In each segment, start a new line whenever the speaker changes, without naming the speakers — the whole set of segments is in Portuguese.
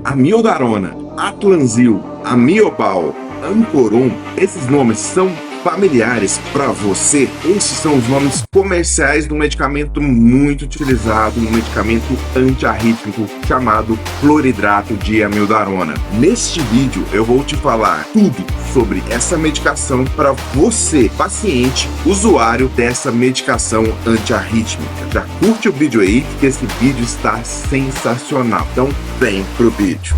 amiodarona, atlanzil, amiobal, Ancoron, esses nomes são familiares para você? Esses são os nomes comerciais de um medicamento muito utilizado, um medicamento antiarrítmico chamado cloridrato de amiodarona. Neste vídeo eu vou te falar tudo sobre essa medicação para você, paciente, usuário dessa medicação antiarrítmica. Já curte o vídeo aí, que esse vídeo está sensacional. Então vem pro vídeo.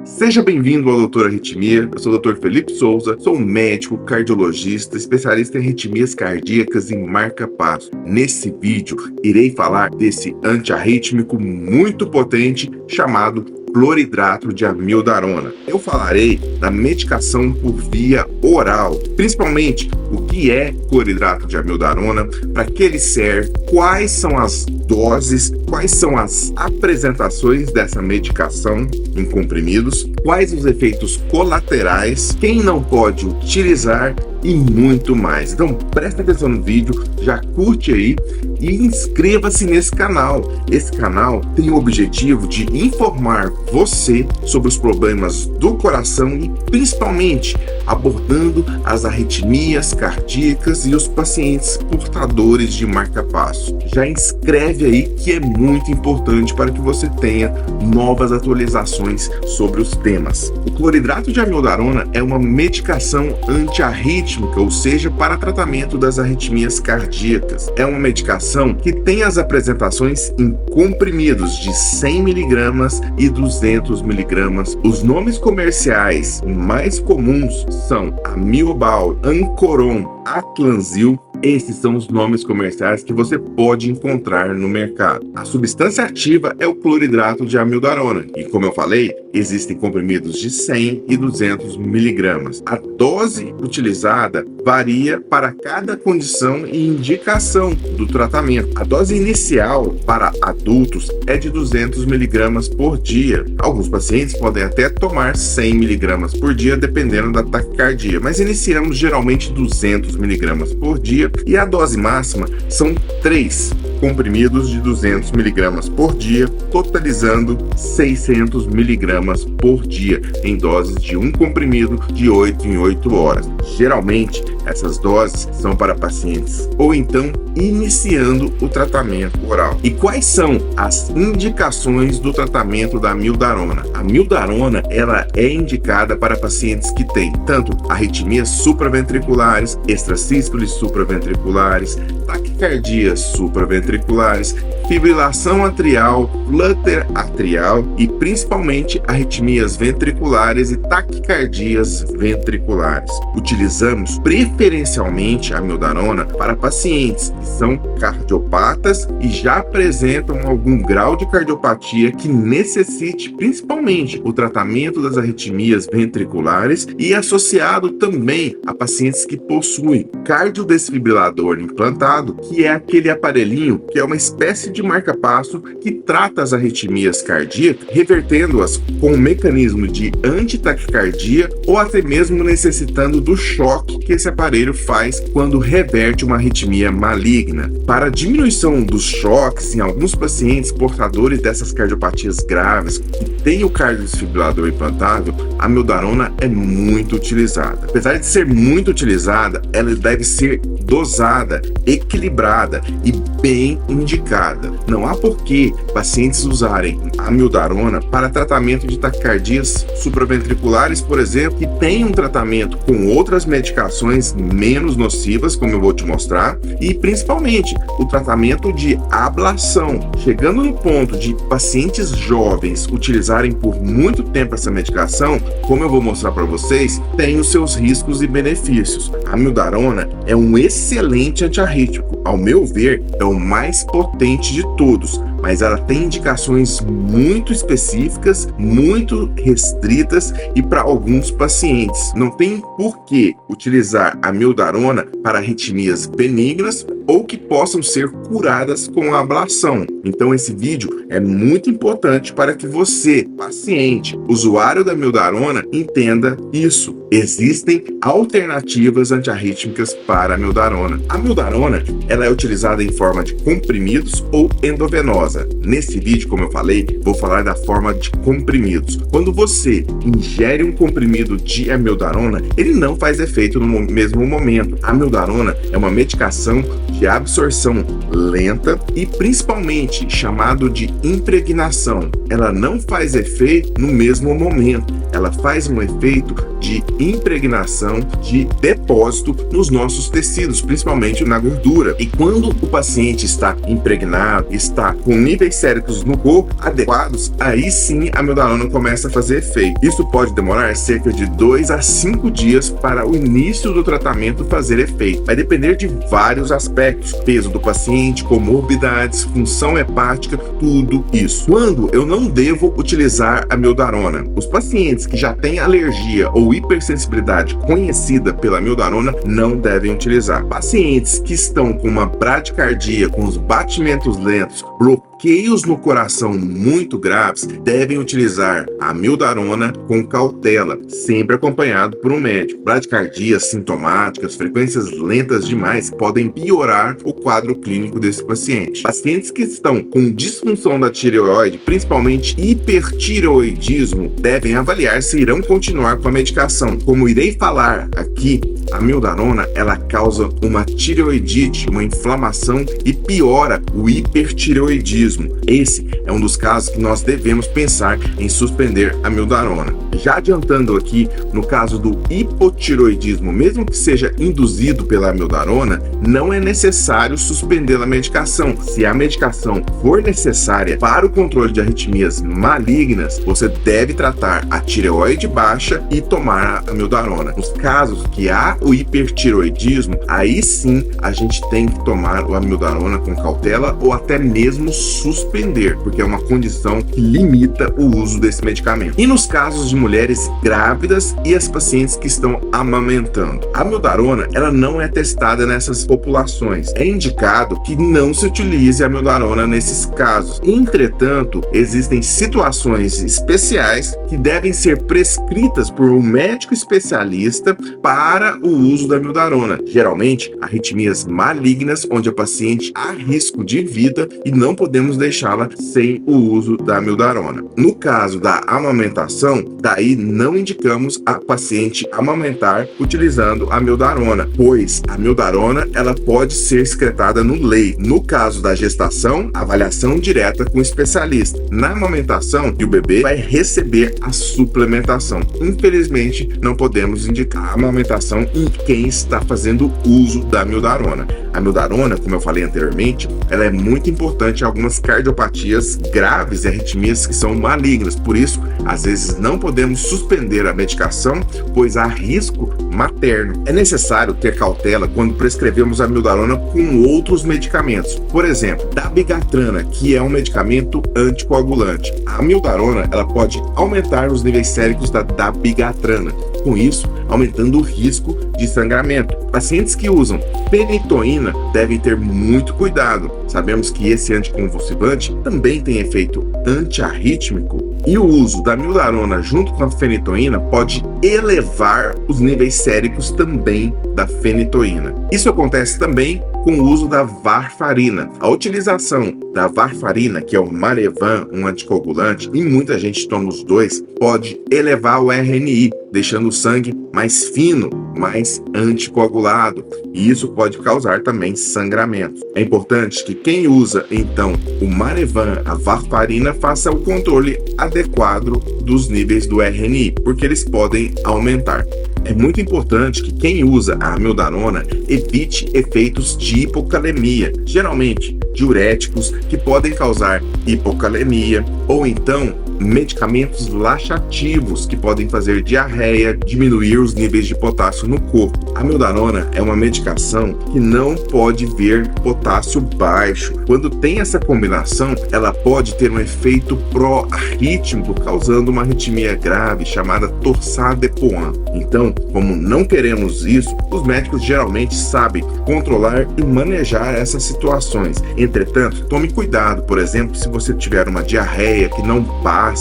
Seja bem-vindo ao Doutor Arritmia. Eu sou o Dr. Felipe Souza, sou médico, cardiologista, especialista em arritmias cardíacas e marca-passo. Nesse vídeo, irei falar desse antiarrítmico muito potente chamado cloridrato de amiodarona. Eu falarei da medicação por via oral, principalmente o que é cloridrato de amiodarona, para que ele serve, quais são as doses, quais são as apresentações dessa medicação em comprimidos, quais os efeitos colaterais, quem não pode utilizar e muito mais. Então presta atenção no vídeo, já curte aí e inscreva-se nesse canal. Esse canal tem o objetivo de informar você sobre os problemas do coração e principalmente abordando as arritmias cardíacas e os pacientes portadores de marca-passo. Já inscreve aí, que é muito importante para que você tenha novas atualizações sobre os temas. O cloridrato de amiodarona é uma medicação antiarrítmica, ou seja, para tratamento das arritmias cardíacas. É uma medicação que tem as apresentações em comprimidos de 100 mg e 200 mg. Os nomes comerciais mais comuns são amiobal, Ancoron, atlanzil. Esses são os nomes comerciais que você pode encontrar no mercado. A substância ativa é o cloridrato de amiodarona e, como eu falei, existem comprimidos de 100 e 200 mg. A dose utilizada varia para cada condição e indicação do tratamento. A dose inicial para adultos é de 200 mg por dia. Alguns pacientes podem até tomar 100 mg por dia, dependendo da taquicardia, mas iniciamos geralmente 200 mg por dia. E a dose máxima são 3 comprimidos de 200 mg por dia, totalizando 600 mg por dia, em doses de um comprimido de 8 em 8 horas. Geralmente, essas doses são para pacientes ou então iniciando o tratamento oral. E quais são as indicações do tratamento da amiodarona? A amiodarona, ela é indicada para pacientes que têm tanto arritmias supraventriculares, extrasístoles supraventriculares, taquicardias supraventriculares, fibrilação atrial, flutter atrial e principalmente arritmias ventriculares e taquicardias ventriculares. Utilizamos preferencialmente a amiodarona para pacientes que são cardiopatas e já apresentam algum grau de cardiopatia que necessite principalmente o tratamento das arritmias ventriculares e associado também a pacientes que possuem cardiodesfibrilador implantado, que é aquele aparelhinho que é uma espécie de marca-passo que trata as arritmias cardíacas, revertendo-as com um mecanismo de antitaquicardia ou até mesmo necessitando do choque que esse aparelho faz quando reverte uma arritmia maligna. Para a diminuição dos choques em alguns pacientes portadores dessas cardiopatias graves que têm o cardiodesfibrilador implantável, a amiodarona é muito utilizada. Apesar de ser muito utilizada, ela deve ser dosada, equilibrada e bem indicada. Não há por que pacientes usarem a amiodarona para tratamento de taquicardias supraventriculares, por exemplo, que tem um tratamento com outras medicações menos nocivas, como eu vou te mostrar, e principalmente o tratamento de ablação. Chegando no ponto de pacientes jovens utilizarem por muito tempo essa medicação, como eu vou mostrar para vocês, tem os seus riscos e benefícios. A amiodarona é um excelente antiarrítmico. Ao meu ver, é o mais potente de todos, mas ela tem indicações muito específicas, muito restritas e para alguns pacientes. Não tem por que utilizar a amiodarona para arritmias benignas ou que possam ser curadas com a ablação. Então esse vídeo é muito importante para que você, paciente, usuário da amiodarona, entenda isso. Existem alternativas antiarrítmicas para a amiodarona. A amiodarona, ela é utilizada em forma de comprimidos ou endovenosa. venosa. Nesse vídeo, como eu falei, vou falar da forma de comprimidos. Quando você ingere um comprimido de amiodarona, ele não faz efeito no mesmo momento. A amiodarona é uma medicação de absorção lenta e principalmente chamado de impregnação. Ela não faz efeito no mesmo momento. Ela faz um efeito de impregnação, de depósito nos nossos tecidos, principalmente na gordura. E quando o paciente está impregnado, está com níveis séricos no corpo adequados, aí sim a amiodarona começa a fazer efeito. Isso pode demorar cerca de 2 a 5 dias para o início do tratamento fazer efeito. Vai depender de vários aspectos: peso do paciente, comorbidades, função hepática, tudo isso. Quando eu não devo utilizar a amiodarona? Os pacientes que já têm alergia ou hipersensibilidade conhecida pela amiodarona não devem utilizar. Pacientes que estão com uma bradicardia, com os batimentos lentos, bloqueios no coração muito graves, devem utilizar a amiodarona com cautela, sempre acompanhado por um médico. Bradicardias sintomáticas, frequências lentas demais podem piorar o quadro clínico desse paciente. Pacientes que estão com disfunção da tireoide, principalmente hipertireoidismo, devem avaliar se irão continuar com a medicação. Como irei falar aqui, a amiodarona ela causa uma tireoidite, uma inflamação e piora o hipertireoidismo. Esse é um dos casos que nós devemos pensar em suspender a amiodarona. Já adiantando aqui, no caso do hipotireoidismo, mesmo que seja induzido pela amiodarona, não é necessário suspender a medicação. Se a medicação for necessária para o controle de arritmias malignas, você deve tratar a tireoide baixa e tomar a amiodarona. Nos casos que há o hipertireoidismo, aí sim a gente tem que tomar a amiodarona com cautela ou até mesmo suspender, porque é uma condição que limita o uso desse medicamento. E nos casos de mulheres grávidas e as pacientes que estão amamentando, a amiodarona ela não é testada nessas populações. É indicado que não se utilize a amiodarona nesses casos. Entretanto, existem situações especiais que devem ser prescritas por um médico especialista para o uso da amiodarona. Geralmente, arritmias malignas, onde a paciente há risco de vida e não podemos deixá-la sem o uso da amiodarona. No caso da amamentação, daí não indicamos a paciente amamentar utilizando a amiodarona, pois a amiodarona ela pode ser excretada no leite. No caso da gestação, avaliação direta com o especialista. Na amamentação, o bebê vai receber a suplementação. Infelizmente, não podemos indicar a amamentação em quem está fazendo uso da amiodarona. A amiodarona, como eu falei anteriormente, ela é muito importante em algumas cardiopatias graves e arritmias que são malignas. Por isso, às vezes não podemos suspender a medicação, pois há risco materno. É necessário ter cautela quando prescrevemos a amiodarona com outros medicamentos. Por exemplo, dabigatrana, que é um medicamento anticoagulante. A amiodarona ela pode aumentar os níveis séricos da dabigatrana, com isso aumentando o risco de sangramento. Pacientes que usam fenitoína devem ter muito cuidado. Sabemos que esse anticonvulsivante também tem efeito antiarrítmico e o uso da amiodarona junto com a fenitoína pode elevar os níveis séricos também da fenitoína. Isso acontece também com o uso da varfarina. A utilização da varfarina, que é o Marevan, um anticoagulante, e muita gente toma os dois, pode elevar o RNI, deixando o sangue mais fino, mais anticoagulado, e isso pode causar também sangramento. É importante que quem usa então o Marevan, a varfarina, faça o controle adequado dos níveis do RNI, porque eles podem aumentar. É muito importante que quem usa a amiodarona evite efeitos de hipocalemia, geralmente diuréticos que podem causar hipocalemia, ou então medicamentos laxativos que podem fazer diarreia, diminuir os níveis de potássio no corpo. A amiodarona é uma medicação que não pode ver potássio baixo. Quando tem essa combinação, ela pode ter um efeito pró-arrítmico, causando uma arritmia grave chamada torsade de Pointes. Então, como não queremos isso, os médicos geralmente sabem controlar e manejar essas situações. Entretanto, tome cuidado, por exemplo, se você tiver uma diarreia que não passa,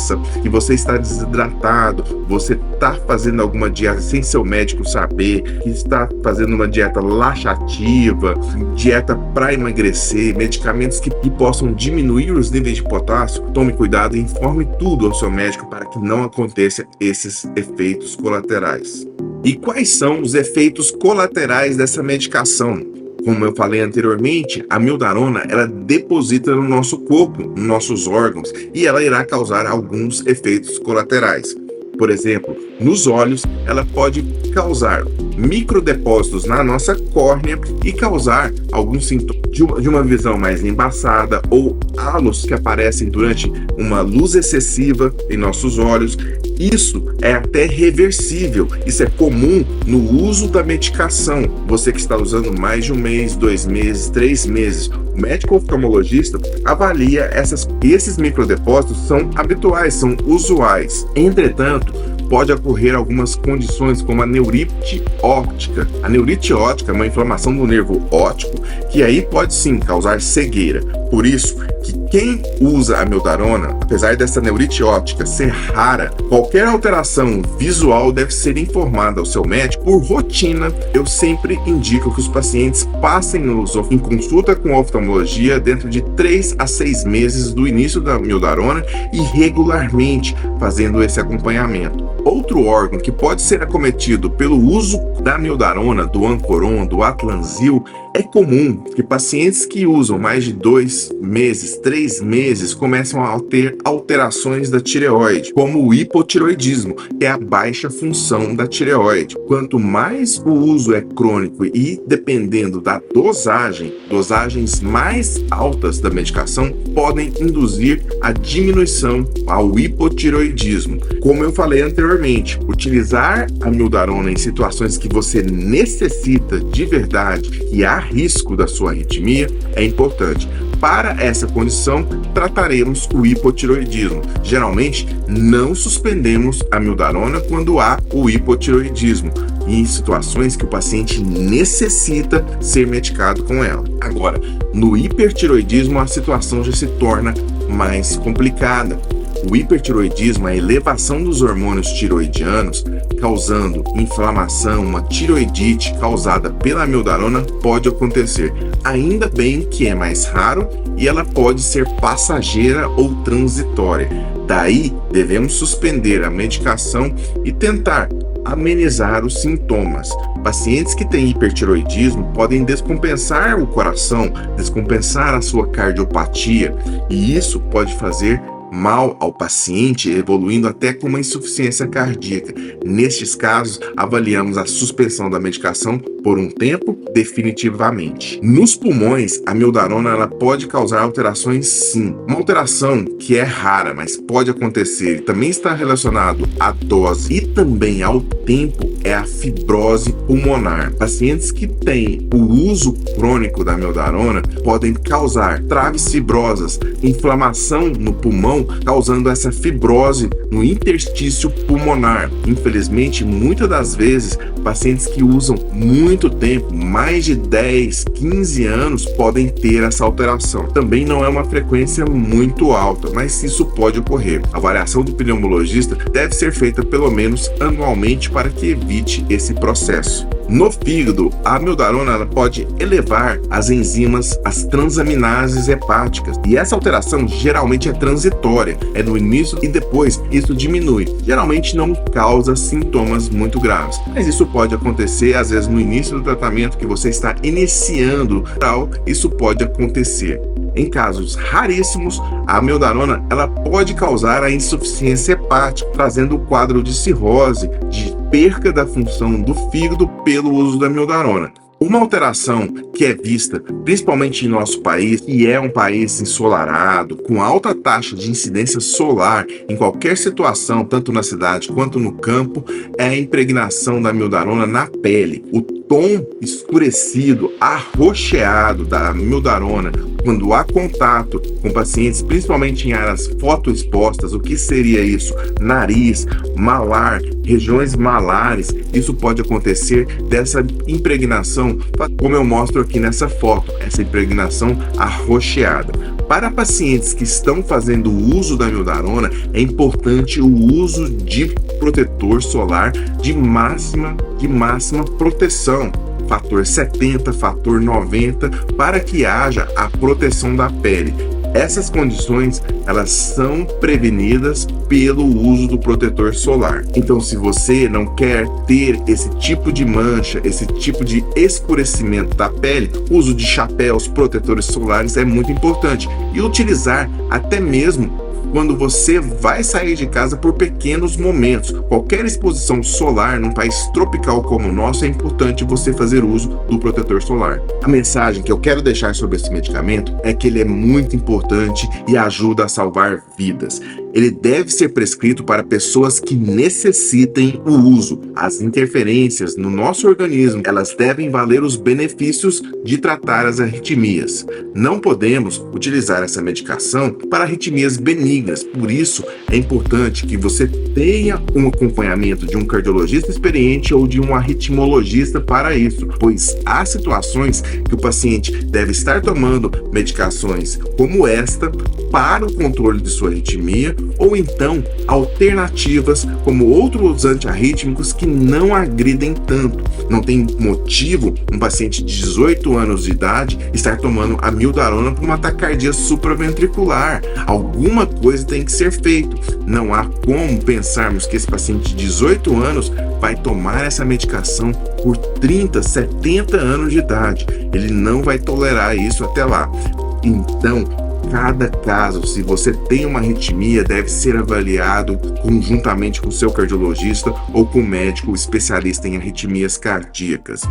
que você está desidratado, você está fazendo alguma dieta sem seu médico saber, que está fazendo uma dieta laxativa, dieta para emagrecer, medicamentos que possam diminuir os níveis de potássio, tome cuidado e informe tudo ao seu médico para que não aconteça esses efeitos colaterais. E quais são os efeitos colaterais dessa medicação? Como eu falei anteriormente, a amiodarona ela deposita no nosso corpo, nos nossos órgãos, e ela irá causar alguns efeitos colaterais. Por exemplo, nos olhos, ela pode causar microdepósitos na nossa córnea e causar alguns sintomas de uma visão mais embaçada ou halos que aparecem durante uma luz excessiva em nossos olhos. Isso é até reversível, isso é comum no uso da medicação. Você que está usando mais de 1 mês, 2 meses, 3 meses, o médico oftalmologista avalia esses microdepósitos são habituais, são usuais. Entretanto, pode ocorrer algumas condições como a neurite óptica. A neurite óptica é uma inflamação do nervo óptico que aí pode sim causar cegueira. Por isso que quem usa a amiodarona, apesar dessa neurite óptica ser rara, qualquer alteração visual deve ser informada ao seu médico. Por rotina, eu sempre indico que os pacientes passem em consulta com oftalmologia dentro de 3 a 6 meses do início da amiodarona e regularmente fazendo esse acompanhamento. Outro órgão que pode ser acometido pelo uso da amiodarona, do Ancoron, do Atlanzil, é comum que pacientes que usam mais de 2 meses, 3 meses, começam a ter alterações da tireoide, como o hipotireoidismo, que é a baixa função da tireoide. Quanto mais o uso é crônico e dependendo da dosagens mais altas da medicação podem induzir a diminuição ao hipotireoidismo. Como eu falei anteriormente, utilizar a amiodarona em situações que você necessita de verdade e há risco da sua arritmia é importante. Para essa condição, trataremos o hipotireoidismo. Geralmente, não suspendemos a amiodarona quando há o hipotireoidismo, em situações que o paciente necessita ser medicado com ela. Agora, no hipertireoidismo, a situação já se torna mais complicada. O hipertireoidismo é a elevação dos hormônios tiroidianos, causando inflamação, uma tiroidite causada pela amiodarona pode acontecer. Ainda bem que é mais raro e ela pode ser passageira ou transitória. Daí, devemos suspender a medicação e tentar amenizar os sintomas. Pacientes que têm hipertireoidismo podem descompensar o coração, descompensar a sua cardiopatia, e isso pode fazer mal ao paciente, evoluindo até com uma insuficiência cardíaca. Nestes casos, avaliamos a suspensão da medicação por um tempo, definitivamente. Nos pulmões, a amiodarona ela pode causar alterações sim. Uma alteração que é rara, mas pode acontecer e também está relacionado à dose e também ao tempo é a fibrose pulmonar. Pacientes que têm o uso crônico da amiodarona podem causar traves fibrosas, inflamação no pulmão, causando essa fibrose no interstício pulmonar. Infelizmente, muitas das vezes, pacientes que usam muito tempo, mais de 10, 15 anos, podem ter essa alteração. Também não é uma frequência muito alta, mas isso pode ocorrer. A avaliação do pneumologista deve ser feita pelo menos anualmente para que evite esse processo. No fígado, a amiodarona ela pode elevar as enzimas, as transaminases hepáticas, e essa alteração geralmente é transitória, é no início e depois isso diminui. Geralmente não causa sintomas muito graves, mas isso pode acontecer às vezes no início do tratamento que você está iniciando, isso pode acontecer. Em casos raríssimos, a amiodarona ela pode causar a insuficiência hepática, trazendo o quadro de cirrose, de perca da função do fígado pelo uso da amiodarona. Uma alteração que é vista principalmente em nosso país, que é um país ensolarado, com alta taxa de incidência solar em qualquer situação, tanto na cidade quanto no campo, é a impregnação da amiodarona na pele. O tom escurecido, arroxeado da amiodarona, quando há contato com pacientes, principalmente em áreas fotoexpostas, o que seria isso? Nariz, malar, regiões malares, isso pode acontecer dessa impregnação, como eu mostro aqui nessa foto, essa impregnação arroxeada. Para pacientes que estão fazendo uso da amiodarona, é importante o uso de protetor solar de máxima proteção, fator 70, fator 90, para que haja a proteção da pele. Essas condições, elas são prevenidas pelo uso do protetor solar. Então, se você não quer ter esse tipo de mancha, esse tipo de escurecimento da pele, o uso de chapéus protetores solares é muito importante. E utilizar até mesmo quando você vai sair de casa por pequenos momentos. Qualquer exposição solar num país tropical como o nosso, é importante você fazer uso do protetor solar. A mensagem que eu quero deixar sobre esse medicamento é que ele é muito importante e ajuda a salvar vidas. Ele deve ser prescrito para pessoas que necessitem o uso. As interferências no nosso organismo, elas devem valer os benefícios de tratar as arritmias. Não podemos utilizar essa medicação para arritmias benignas. Por isso, é importante que você tenha um acompanhamento de um cardiologista experiente ou de um arritmologista para isso, pois há situações que o paciente deve estar tomando medicações como esta para o controle de sua arritmia, ou então alternativas como outros antiarrítmicos que não agridem tanto. Não tem motivo um paciente de 18 anos de idade estar tomando amiodarona para uma taquicardia supraventricular. Alguma coisa tem que ser feito. Não há como pensarmos que esse paciente de 18 anos vai tomar essa medicação por 30, 70 anos de idade. Ele não vai tolerar isso até lá. Então, cada caso, se você tem uma arritmia, deve ser avaliado conjuntamente com o seu cardiologista ou com o médico especialista em arritmias cardíacas.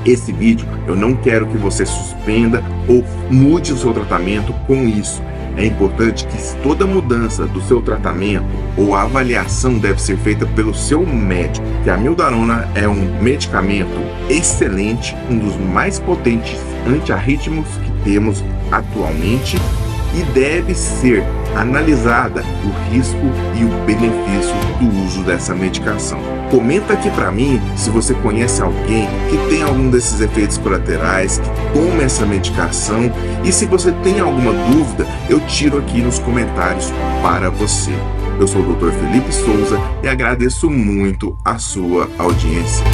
Esse vídeo, eu não quero que você suspenda ou mude o seu tratamento com isso. É importante que toda mudança do seu tratamento ou avaliação deve ser feita pelo seu médico, que a amiodarona é um medicamento excelente, um dos mais potentes antiarrítmicos que temos atualmente, e deve ser analisada o risco e o benefício do uso dessa medicação. Comenta aqui para mim se você conhece alguém que tem algum desses efeitos colaterais, que toma essa medicação, e se você tem alguma dúvida, eu tiro aqui nos comentários para você. Eu sou o Dr. Felipe Souza e agradeço muito a sua audiência.